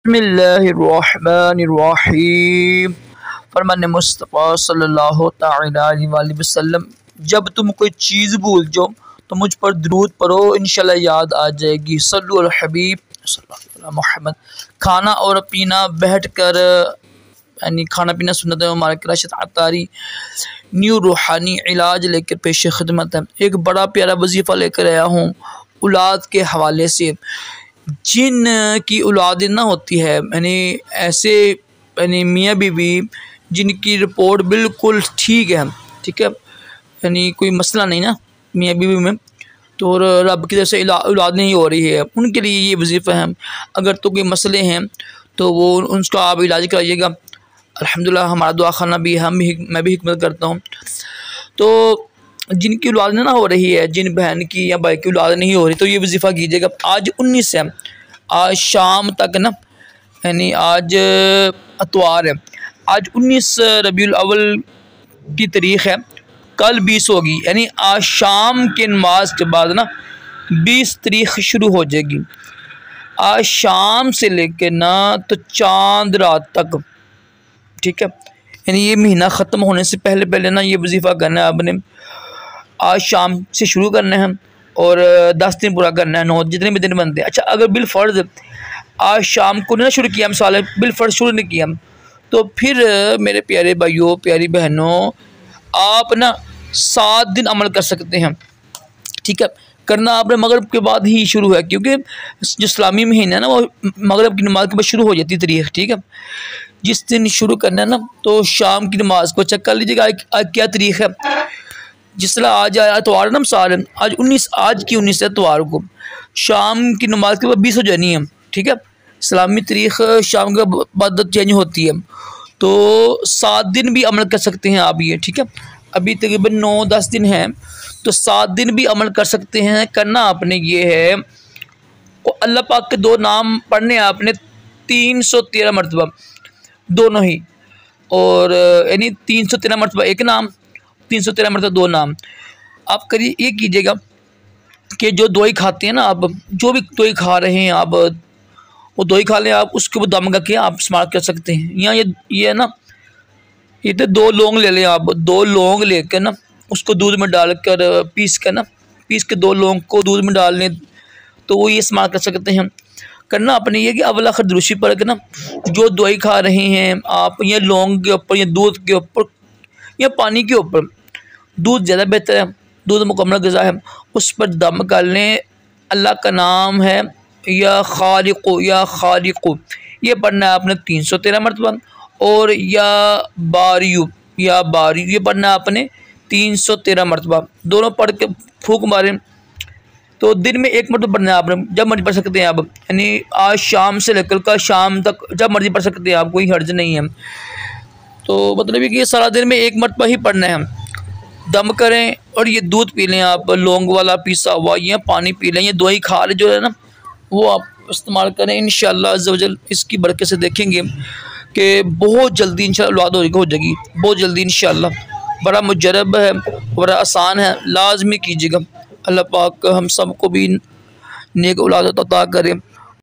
बिस्मिल्लाहिर्रहमानिर्रहीम। फरमान मुस्तफ़ा सल्लल्लाहु तआला अलैहि वसल्लम, जब तुम कोई चीज़ भूल जाओ तो मुझ पर दुरूद पढ़ो, इंशाल्लाह याद आ जाएगी। सल्लु अल हबीब सल्लल्लाहु अलैहि मोहम्मद। खाना और पीना बैठ कर यानी खाना पीना सुन्नत है। हमारे राशिद अतारी न्यू रूहानी इलाज लेकर पेश खिदमत है। एक बड़ा प्यारा वजीफ़ा लेकर आया हूँ औलाद के हवाले से। जिन की औलाद ना होती है, यानी ऐसे यानी मियाँ बीवी जिनकी रिपोर्ट बिल्कुल ठीक है, ठीक है, यानी कोई मसला नहीं ना मियाँ बीवी में, तो रब की तरफ से औलाद नहीं हो रही है, उनके लिए ये वजीफ़ा है। अगर तो कोई मसले हैं तो वो उसका आप इलाज कराइएगा। अल्हम्दुलिल्लाह हमारा दुआ खाना भी है, मैं भी हिकमत करता हूँ। तो जिनकी औलाद ना हो रही है, जिन बहन की या भाई की औलाद नहीं हो रही, तो ये वजीफ़ा कीजिएगा। आज 19 है, आज शाम तक ना, यानी आज इतवार है, आज 19 रबीउल अव्वल की तारीख़ है, कल 20 होगी, यानी आज शाम के नमाज के बाद ना 20 तारीख़ शुरू हो जाएगी। आज शाम से लेकर ना तो चांद रात तक, ठीक है, यानी ये महीना ख़त्म होने से पहले पहले ना ये वजीफ़ा करना है आपने। आज शाम से शुरू करना है और 10 दिन पूरा करना है, 9 जितने भी दिन बनते हैं। अच्छा, अगर बिल फ़र्ज़ आज शाम को नहीं शुरू किया, मिसाल बिल फ़र्ज़ शुरू नहीं किया, तो फिर मेरे प्यारे भाइयों प्यारी बहनों, आप ना 7 दिन अमल कर सकते हैं, ठीक है। करना आपने मगरिब के बाद ही शुरू है, क्योंकि जो इस्लामी महीना है ना वो मगरिब की नमाज के बाद शुरू हो जाती है तारीख़, ठीक है। जिस दिन शुरू करना है ना तो शाम की नमाज को चेक कर लीजिएगा आज क्या तारीख़ है। जिस तरह आज इतवार ना, मिसाल आज 19, आज की 19 इतवार को शाम की नमाज के बाद 20 हो जानी है, ठीक है। इस्लामी तारीख़ शाम के बाद चेंज होती है, तो 7 दिन भी अमल कर सकते हैं आप ये, ठीक है। अभी तकरीबन 9-10 दिन हैं, तो 7 दिन भी अमल कर सकते हैं। करना आपने ये है, अल्लाह पाक के 2 नाम पढ़ने हैं आपने 313 मरतबा, दोनों ही, और यानी 313 मरतबा एक नाम, 313 मरतबा 2 नाम। आप करिए ये कीजिएगा कि जो दवाई खाते हैं ना आप, जो भी दवाई खा रहे हैं आप, वो दवाई खा लें आप, उसके ऊपर दम करके आप इस्तेमाल कर सकते हैं। या ये है ना, ये तो 2 लौंग ले लें आप, 2 लौंग लेकर ना उसको दूध में डालकर पीस कर ना, पीस के 2 लौंग को दूध में डाल लें, तो वो ये इस्तेमाल कर सकते हैं। करना अपने ये कि अव्वल आखिर दुरूशी पढ़ के ना जो दवाई खा रहे हैं आप, या लौंग के ऊपर या दूध के ऊपर या पानी के ऊपर, दूध ज़्यादा बेहतर है, दूध मुकम्मल ग़िज़ा है, उस पर दम कर लें। अल्लाह का नाम है या खालिक़ु या खालिक़ु, ये पढ़ना है आपने 313 मरतबा, और या बारियु ये पढ़ना है आपने 313 मरतबा, दोनों पढ़ के फूंक मारें। तो दिन में 1 मरतबा पढ़ना है आपने, जब मर्जी पढ़ सकते हैं आप, यानी आज शाम से लेकर कल शाम तक जब मर्जी पढ़ सकते हैं आप, कोई हर्ज नहीं है। तो मतलब कि ये सारा दिन में 1 मरतबा ही पढ़ना है। दम करें और ये दूध पी लें आप, लौंग वाला पिसा हुआ, या पानी पी लें, ये दवाई खा रहे जो है ना वो आप इस्तेमाल करें। इंशाअल्लाह अज़्ज़ व जल इसकी बरकत से देखेंगे कि बहुत जल्दी इंशाअल्लाह औलाद हो जाएगी, बहुत जल्दी इंशाअल्लाह। बड़ा मुजरब है, बड़ा आसान है, लाजमी कीजिएगा। अल्लाह पाक हम सब को भी नेक औलाद अता करें।